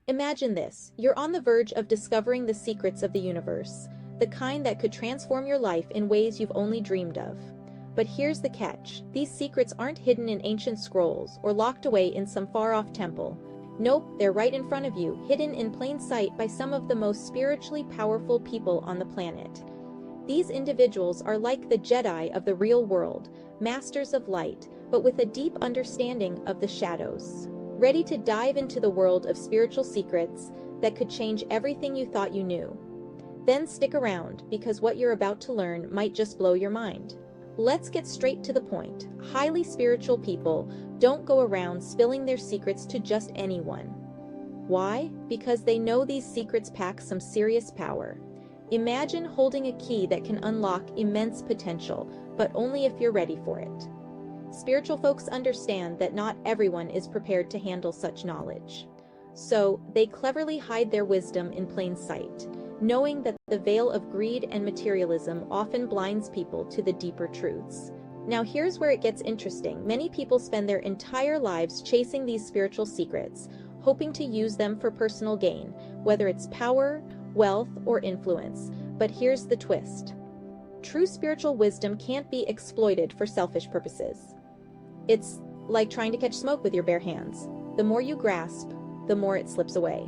Imagine this, you're on the verge of discovering the secrets of the universe, the kind that could transform your life in ways you've only dreamed of. But here's the catch, these secrets aren't hidden in ancient scrolls or locked away in some far-off temple. Nope, they're right in front of you, hidden in plain sight by some of the most spiritually powerful people on the planet. These individuals are like the Jedi of the real world, masters of light, but with a deep understanding of the shadows. Ready to dive into the world of spiritual secrets that could change everything you thought you knew? Then stick around, because what you're about to learn might just blow your mind. Let's get straight to the point. Highly spiritual people don't go around spilling their secrets to just anyone. Why? Because they know these secrets pack some serious power. Imagine holding a key that can unlock immense potential, but only if you're ready for it. Spiritual folks understand that not everyone is prepared to handle such knowledge. So, they cleverly hide their wisdom in plain sight, knowing that the veil of greed and materialism often blinds people to the deeper truths. Now here's where it gets interesting. Many people spend their entire lives chasing these spiritual secrets, hoping to use them for personal gain, whether it's power, wealth, or influence. But here's the twist. True spiritual wisdom can't be exploited for selfish purposes. It's like trying to catch smoke with your bare hands. The more you grasp, the more it slips away.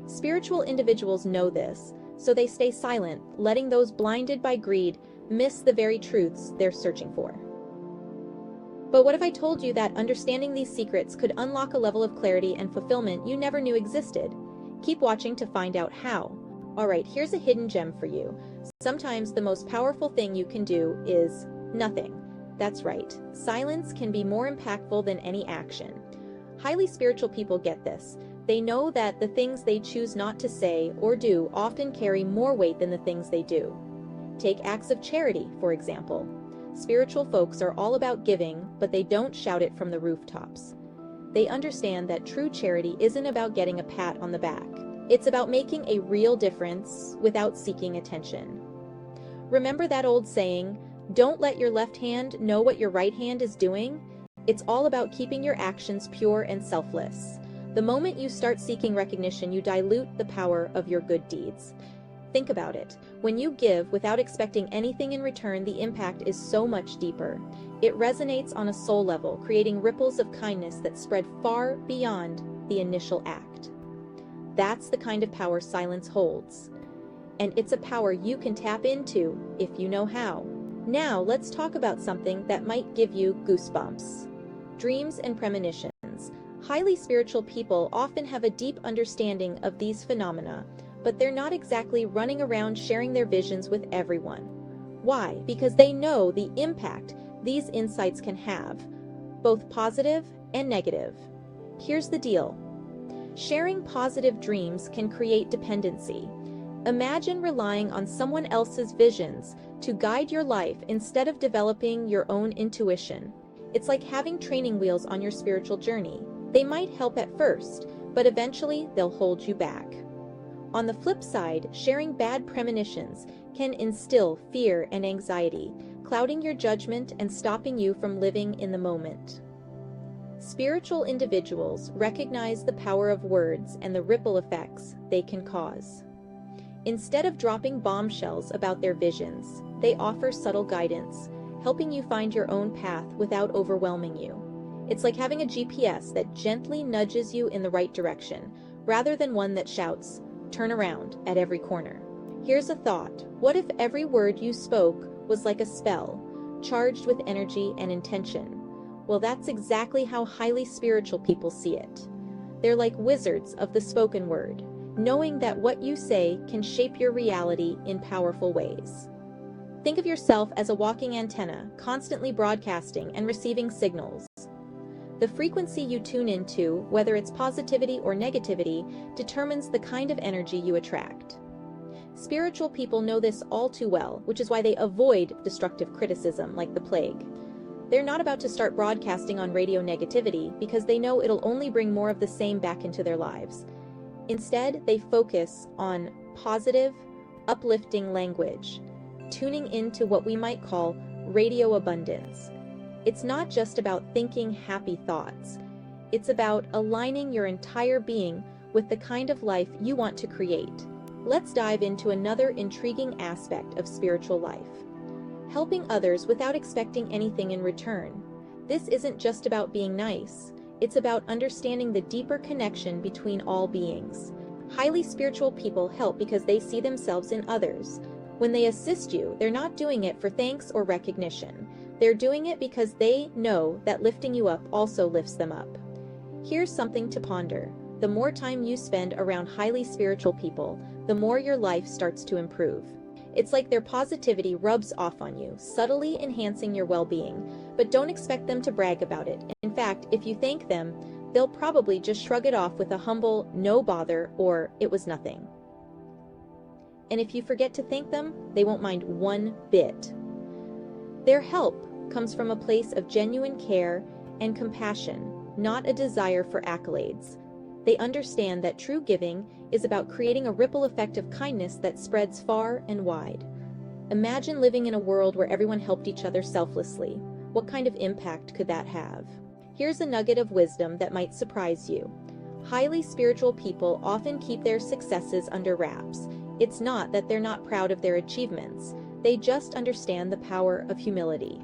Spiritual individuals know this, so they stay silent, letting those blinded by greed miss the very truths they're searching for. But what if I told you that understanding these secrets could unlock a level of clarity and fulfillment you never knew existed? Keep watching to find out how. Alright, here's a hidden gem for you. Sometimes the most powerful thing you can do is nothing. That's right, silence can be more impactful than any action. Highly spiritual people get this. They know that the things they choose not to say or do often carry more weight than the things they do. Take acts of charity, for example. Spiritual folks are all about giving, but they don't shout it from the rooftops. They understand that true charity isn't about getting a pat on the back. It's about making a real difference without seeking attention. Remember that old saying, "Don't let your left hand know what your right hand is doing"? It's all about keeping your actions pure and selfless. The moment you start seeking recognition, you dilute the power of your good deeds. Think about it. When you give without expecting anything in return, the impact is so much deeper. It resonates on a soul level, creating ripples of kindness that spread far beyond the initial act. That's the kind of power silence holds. And it's a power you can tap into if you know how. Now, let's talk about something that might give you goosebumps. Dreams and premonitions. Highly spiritual people often have a deep understanding of these phenomena, but they're not exactly running around sharing their visions with everyone. Why? Because they know the impact these insights can have, both positive and negative. Here's the deal. Sharing positive dreams can create dependency. Imagine relying on someone else's visions to guide your life instead of developing your own intuition. It's like having training wheels on your spiritual journey. They might help at first, but eventually they'll hold you back. On the flip side, sharing bad premonitions can instill fear and anxiety, clouding your judgment and stopping you from living in the moment. Spiritual individuals recognize the power of words and the ripple effects they can cause. Instead of dropping bombshells about their visions, they offer subtle guidance, helping you find your own path without overwhelming you. It's like having a GPS that gently nudges you in the right direction, rather than one that shouts, "Turn around," at every corner. Here's a thought. What if every word you spoke was like a spell, charged with energy and intention? Well, that's exactly how highly spiritual people see it. They're like wizards of the spoken word, knowing that what you say can shape your reality in powerful ways. Think of yourself as a walking antenna, constantly broadcasting and receiving signals. The frequency you tune into, whether it's positivity or negativity, determines the kind of energy you attract. Spiritual people know this all too well, which is why they avoid destructive criticism like the plague. They're not about to start broadcasting on radio negativity because they know it'll only bring more of the same back into their lives. Instead, they focus on positive, uplifting language, tuning into what we might call radio abundance. It's not just about thinking happy thoughts. It's about aligning your entire being with the kind of life you want to create. Let's dive into another intriguing aspect of spiritual life: helping others without expecting anything in return. This isn't just about being nice, it's about understanding the deeper connection between all beings. Highly spiritual people help because they see themselves in others. When they assist you, they're not doing it for thanks or recognition. They're doing it because they know that lifting you up also lifts them up. Here's something to ponder. The more time you spend around highly spiritual people, the more your life starts to improve. It's like their positivity rubs off on you, subtly enhancing your well-being. But don't expect them to brag about it. In fact, if you thank them, they'll probably just shrug it off with a humble "no bother" or "it was nothing." And if you forget to thank them, they won't mind one bit. Their help comes from a place of genuine care and compassion, not a desire for accolades. They understand that true giving is about creating a ripple effect of kindness that spreads far and wide. Imagine living in a world where everyone helped each other selflessly. What kind of impact could that have? Here's a nugget of wisdom that might surprise you. Highly spiritual people often keep their successes under wraps. It's not that they're not proud of their achievements. They just understand the power of humility.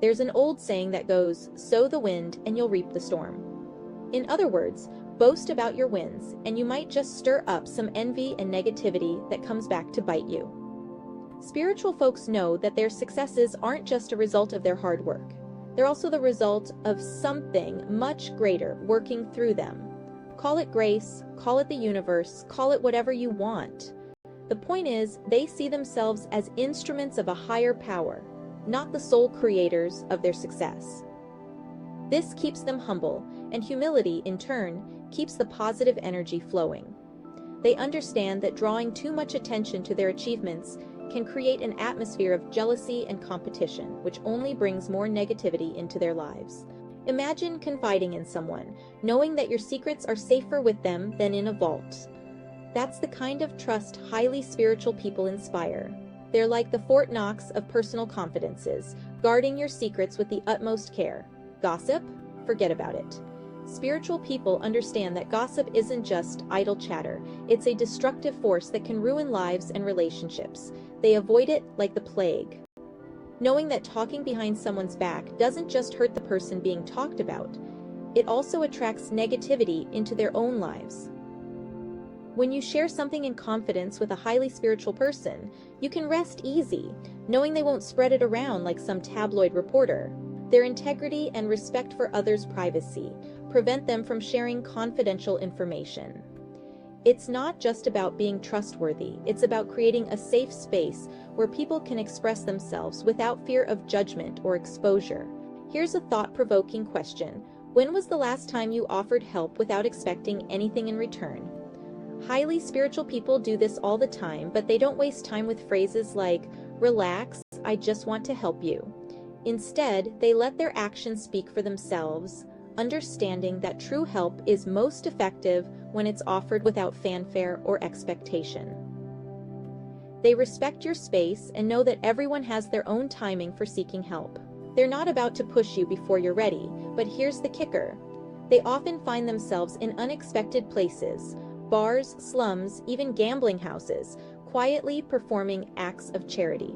There's an old saying that goes, "Sow the wind and you'll reap the storm." In other words, boast about your wins, and you might just stir up some envy and negativity that comes back to bite you. Spiritual folks know that their successes aren't just a result of their hard work. They're also the result of something much greater working through them. Call it grace, call it the universe, call it whatever you want. The point is, they see themselves as instruments of a higher power, not the sole creators of their success. This keeps them humble, and humility, in turn, keeps the positive energy flowing. They understand that drawing too much attention to their achievements can create an atmosphere of jealousy and competition, which only brings more negativity into their lives. Imagine confiding in someone, knowing that your secrets are safer with them than in a vault. That's the kind of trust highly spiritual people inspire. They're like the Fort Knox of personal confidences, guarding your secrets with the utmost care. Gossip? Forget about it. Spiritual people understand that gossip isn't just idle chatter, it's a destructive force that can ruin lives and relationships. They avoid it like the plague. Knowing that talking behind someone's back doesn't just hurt the person being talked about, it also attracts negativity into their own lives. When you share something in confidence with a highly spiritual person, you can rest easy, knowing they won't spread it around like some tabloid reporter. Their integrity and respect for others' privacy prevent them from sharing confidential information. It's not just about being trustworthy, it's about creating a safe space where people can express themselves without fear of judgment or exposure. Here's a thought-provoking question. When was the last time you offered help without expecting anything in return? Highly spiritual people do this all the time, but they don't waste time with phrases like, "Relax, I just want to help you." Instead, they let their actions speak for themselves, understanding that true help is most effective when it's offered without fanfare or expectation. They respect your space and know that everyone has their own timing for seeking help. They're not about to push you before you're ready, but here's the kicker. They often find themselves in unexpected places, bars, slums, even gambling houses, quietly performing acts of charity.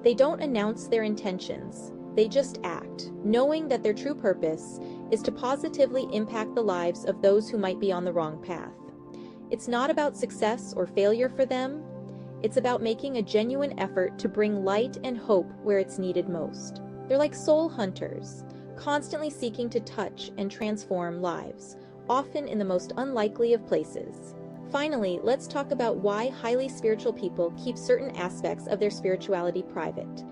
They don't announce their intentions, they just act, knowing that their true purpose is to positively impact the lives of those who might be on the wrong path. It's not about success or failure for them, it's about making a genuine effort to bring light and hope where it's needed most. They're like soul hunters, constantly seeking to touch and transform lives, often in the most unlikely of places. Finally, let's talk about why highly spiritual people keep certain aspects of their spirituality private.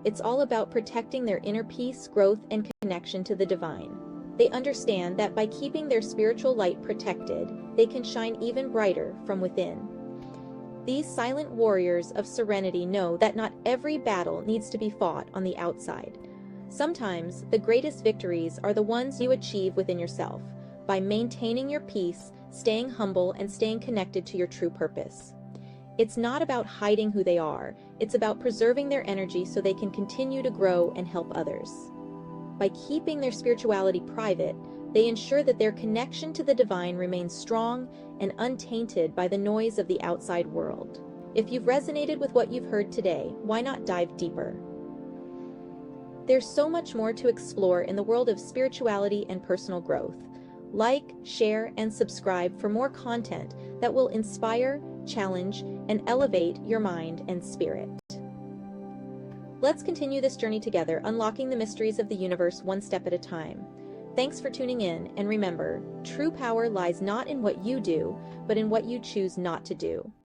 It's all about protecting their inner peace, growth, and connection to the divine. They understand that by keeping their spiritual light protected, they can shine even brighter from within. These silent warriors of serenity know that not every battle needs to be fought on the outside. Sometimes, the greatest victories are the ones you achieve within yourself, by maintaining your peace, staying humble, and staying connected to your true purpose. It's not about hiding who they are, it's about preserving their energy so they can continue to grow and help others. By keeping their spirituality private, They ensure that their connection to the divine remains strong and untainted by the noise of the outside world. If you've resonated with what you've heard today, why not dive deeper? There's so much more to explore in the world of spirituality and personal growth. Like, share, and subscribe for more content that will inspire, challenge, and elevate your mind and spirit. Let's continue this journey together, unlocking the mysteries of the universe one step at a time. Thanks for tuning in, and remember, true power lies not in what you do, but in what you choose not to do.